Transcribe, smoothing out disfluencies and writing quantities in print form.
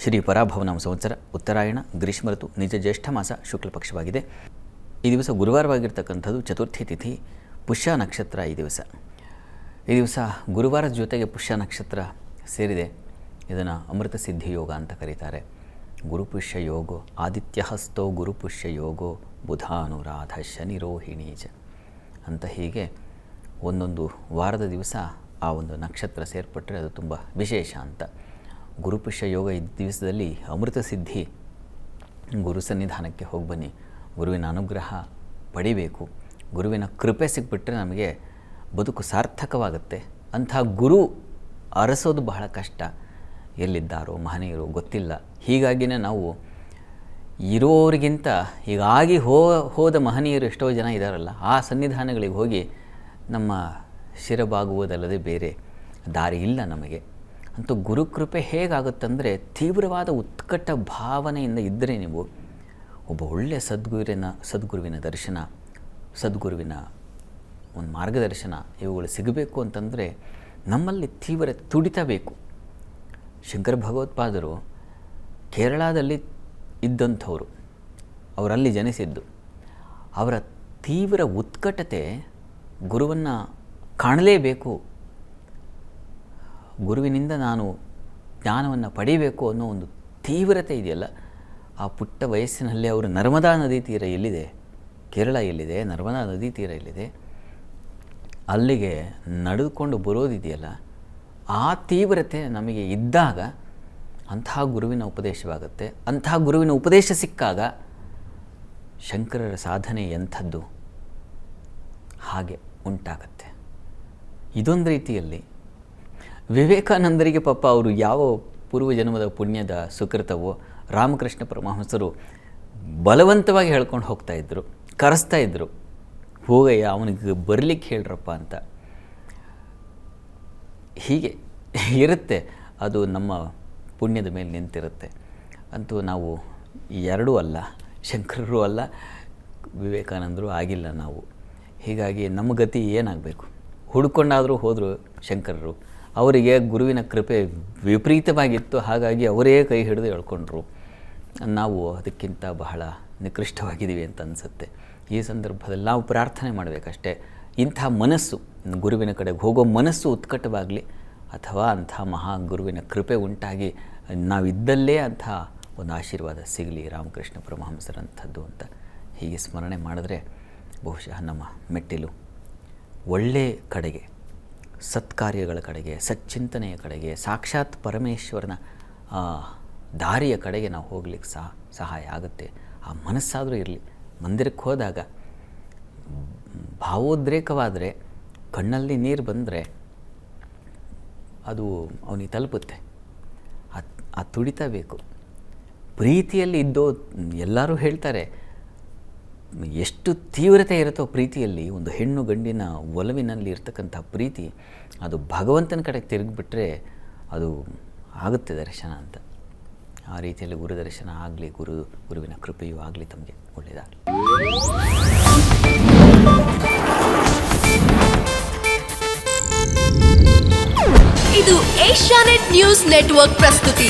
ಶ್ರೀ ಪರಾಭವನಾಮ ಸಂವತ್ಸರ ಉತ್ತರಾಯಣ ಗ್ರೀಷ್ಮ ಋತು ನಿಜ ಜ್ಯೇಷ್ಠ ಮಾಸ ಶುಕ್ಲ ಪಕ್ಷವಾಗಿದೆ. ಈ ದಿವಸ ಗುರುವಾರವಾಗಿರ್ತಕ್ಕಂಥದ್ದು ಚತುರ್ಥಿ ತಿಥಿ, ಪುಷ್ಯ ನಕ್ಷತ್ರ. ಈ ದಿವಸ ಗುರುವಾರದ ಜೊತೆಗೆ ಪುಷ್ಯ ನಕ್ಷತ್ರ ಸೇರಿದೆ. ಇದನ್ನು ಅಮೃತ ಸಿದ್ಧಿ ಯೋಗ ಅಂತ ಕರೀತಾರೆ. ಗುರುಪುಷ್ಯ ಯೋಗೋ ಆದಿತ್ಯ ಹಸ್ತೋ ಗುರುಪುಷ್ಯ ಯೋಗೋ ಬುಧಾನುರಾಧ ಶನಿರೋಹಿಣೀಚ ಅಂತ ಹೀಗೆ ಒಂದೊಂದು ವಾರದ ದಿವಸ ಆ ಒಂದು ನಕ್ಷತ್ರ ಸೇರ್ಪಟ್ಟರೆ ಅದು ತುಂಬ ವಿಶೇಷ ಅಂತ. ಗುರುಪುಷ್ಯ ಯೋಗ ಈ ದಿವಸದಲ್ಲಿ ಅಮೃತ ಸಿದ್ಧಿ, ಗುರು ಸನ್ನಿಧಾನಕ್ಕೆ ಹೋಗಿ ಬನ್ನಿ, ಗುರುವಿನ ಅನುಗ್ರಹ ಪಡಿಬೇಕು. ಗುರುವಿನ ಕೃಪೆ ಸಿಕ್ಬಿಟ್ರೆ ನಮಗೆ ಬದುಕು ಸಾರ್ಥಕವಾಗುತ್ತೆ. ಅಂಥ ಗುರು ಅರಸೋದು ಬಹಳ ಕಷ್ಟ. ಎಲ್ಲಿದ್ದಾರೋ ಮಹನೀಯರು ಗೊತ್ತಿಲ್ಲ. ಹೀಗಾಗಿಯೇ ನಾವು ಇರೋರಿಗಿಂತ ಹೀಗಾಗಿ ಹೋದ ಮಹನೀಯರು ಎಷ್ಟೋ ಜನ ಇದ್ದಾರಲ್ಲ, ಆ ಸನ್ನಿಧಾನಗಳಿಗೆ ಹೋಗಿ ನಮ್ಮ ಶಿರಬಾಗುವುದಲ್ಲದೆ ಬೇರೆ ದಾರಿ ಇಲ್ಲ ನಮಗೆ. ಅಂತೂ ಗುರುಕೃಪೆ ಹೇಗಾಗುತ್ತಂದರೆ, ತೀವ್ರವಾದ ಉತ್ಕಟ ಭಾವನೆಯಿಂದ ಇದ್ದರೆ ನೀವು ಒಬ್ಬ ಒಳ್ಳೆಯ ಸದ್ಗುರುವಿನ ದರ್ಶನ, ಸದ್ಗುರುವಿನ ಒಂದು ಮಾರ್ಗದರ್ಶನ ಇವುಗಳು ಸಿಗಬೇಕು ಅಂತಂದರೆ ನಮ್ಮಲ್ಲಿ ತೀವ್ರ ತುಡಿತ ಬೇಕು. ಶಂಕರ ಭಗವತ್ಪಾದರು ಕೇರಳದಲ್ಲಿ ಇದ್ದಂಥವರು, ಅವರಲ್ಲಿ ಜನಿಸಿದ್ದು. ಅವರ ತೀವ್ರ ಉತ್ಕಟತೆ ಗುರುವನ್ನು ಕಾಣಲೇಬೇಕು, ಗುರುವಿನಿಂದ ನಾನು ಜ್ಞಾನವನ್ನು ಪಡೀಬೇಕು ಅನ್ನೋ ಒಂದು ತೀವ್ರತೆ ಇದೆಯಲ್ಲ, ಆ ಪುಟ್ಟ ವಯಸ್ಸಿನಲ್ಲಿ ಅವರು ನರ್ಮದಾ ನದಿ ತೀರ ಎಲ್ಲಿದೆ, ಕೇರಳ ಎಲ್ಲಿದೆ, ನರ್ಮದಾ ನದಿ ತೀರ ಎಲ್ಲಿದೆ, ಅಲ್ಲಿಗೆ ನಡೆದುಕೊಂಡು ಬರೋದಿದೆಯಲ್ಲ, ಆ ತೀವ್ರತೆ ನಮಗೆ ಇದ್ದಾಗ ಅಂತಹ ಗುರುವಿನ ಉಪದೇಶವಾಗುತ್ತೆ. ಅಂತಹ ಗುರುವಿನ ಉಪದೇಶ ಸಿಕ್ಕಾಗ ಶಂಕರರ ಸಾಧನೆ ಎಂಥದ್ದು ಹಾಗೆ ಉಂಟಾಗತ್ತೆ. ಇದೊಂದು ರೀತಿಯಲ್ಲಿ ವಿವೇಕಾನಂದರಿಗೆ ಪಾಪ ಅವರು ಯಾವ ಪೂರ್ವಜನ್ಮದ ಪುಣ್ಯದ ಸುಕೃತವೋ ರಾಮಕೃಷ್ಣ ಪರಮಹಂಸರು ಬಲವಂತವಾಗಿ ಹೇಳ್ಕೊಂಡು ಹೋಗ್ತಾಯಿದ್ರು, ಕರೆಸ್ತಾಯಿದ್ರು, ಹೋಗಯ್ಯ ಅವನಿಗೆ ಬರಲಿಕ್ಕೆ ಹೇಳ್ರಪ್ಪ ಅಂತ. ಹೀಗೆ ಇರುತ್ತೆ, ಅದು ನಮ್ಮ ಪುಣ್ಯದ ಮೇಲೆ ನಿಂತಿರುತ್ತೆ. ಅಂತೂ ನಾವು ಎರಡೂ ಅಲ್ಲ, ಶಂಕರರು ಅಲ್ಲ, ವಿವೇಕಾನಂದರು ಆಗಿಲ್ಲ ನಾವು. ಹೀಗಾಗಿ ನಮ್ಮ ಗತಿ ಏನಾಗಬೇಕು? ಹುಡ್ಕೊಂಡಾದರೂ ಹೋದರು ಶಂಕರರು, ಅವರಿಗೆ ಗುರುವಿನ ಕೃಪೆ ವಿಪರೀತವಾಗಿತ್ತು, ಹಾಗಾಗಿ ಅವರೇ ಕೈ ಹಿಡಿದು ಎಳ್ಕೊಂಡ್ರು. ನಾವು ಅದಕ್ಕಿಂತ ಬಹಳ ನಿಕೃಷ್ಟವಾಗಿದ್ದೀವಿ ಅಂತ ಅನಿಸುತ್ತೆ. ಈ ಸಂದರ್ಭದಲ್ಲಿ ನಾವು ಪ್ರಾರ್ಥನೆ ಮಾಡಬೇಕಷ್ಟೇ, ಇಂಥ ಮನಸ್ಸು, ಗುರುವಿನ ಕಡೆಗೆ ಹೋಗೋ ಮನಸ್ಸು ಉತ್ಕಟವಾಗಲಿ, ಅಥವಾ ಅಂಥ ಮಹಾ ಗುರುವಿನ ಕೃಪೆ ಉಂಟಾಗಿ ನಾವಿದ್ದಲ್ಲೇ ಅಂಥ ಒಂದು ಆಶೀರ್ವಾದ ಸಿಗಲಿ ರಾಮಕೃಷ್ಣ ಪರಮಹಂಸರಂಥದ್ದು ಅಂತ ಹೀಗೆ ಸ್ಮರಣೆ ಮಾಡಿದ್ರೆ ಬಹುಶಃ ನಮ್ಮ ಮೆಟ್ಟಿಲು ಒಳ್ಳೆಯ ಕಡೆಗೆ, ಸತ್ಕಾರ್ಯಗಳ ಕಡೆಗೆ, ಸಚ್ಚಿಂತನೆಯ ಕಡೆಗೆ, ಸಾಕ್ಷಾತ್ ಪರಮೇಶ್ವರನ ದಾರಿಯ ಕಡೆಗೆ ನಾವು ಹೋಗ್ಲಿಕ್ಕೆ ಸಹಾಯ ಆಗುತ್ತೆ. ಆ ಮನಸ್ಸಾದರೂ ಇರಲಿ. ಮಂದಿರಕ್ಕೆ ಹೋದಾಗ ಭಾವೋದ್ರೇಕವಾದರೆ, ಕಣ್ಣಲ್ಲಿ ನೀರು ಬಂದರೆ ಅದು ಅವನಿಗೆ ತಲುಪುತ್ತೆ. ಆ ತುಡಿತ ಬೇಕು. ಪ್ರೀತಿಯಲ್ಲಿ ಇದ್ದೋ ಎಲ್ಲರೂ ಹೇಳ್ತಾರೆ, ಎಷ್ಟು ತೀವ್ರತೆ ಇರುತ್ತೋ ಪ್ರೀತಿಯಲ್ಲಿ, ಒಂದು ಹೆಣ್ಣು ಗಂಡಿನ ಒಲವಿನಲ್ಲಿ ಇರ್ತಕ್ಕಂಥ ಪ್ರೀತಿ, ಅದು ಭಗವಂತನ ಕಡೆಗೆ ತಿರುಗಿಬಿಟ್ರೆ ಅದು ಆಗುತ್ತೆ ದರ್ಶನ ಅಂತ. ಆ ರೀತಿಯಲ್ಲಿ ಗುರು ದರ್ಶನ ಆಗಲಿ, ಗುರುವಿನ ಕೃಪೆಯೂ ಆಗಲಿ, ತಮಗೆ ಒಳ್ಳೆಯದಾಗಲಿ. ಇದು ಏಷ್ಯಾನೆಟ್ ನ್ಯೂಸ್ ನೆಟ್ವರ್ಕ್ ಪ್ರಸ್ತುತಿ.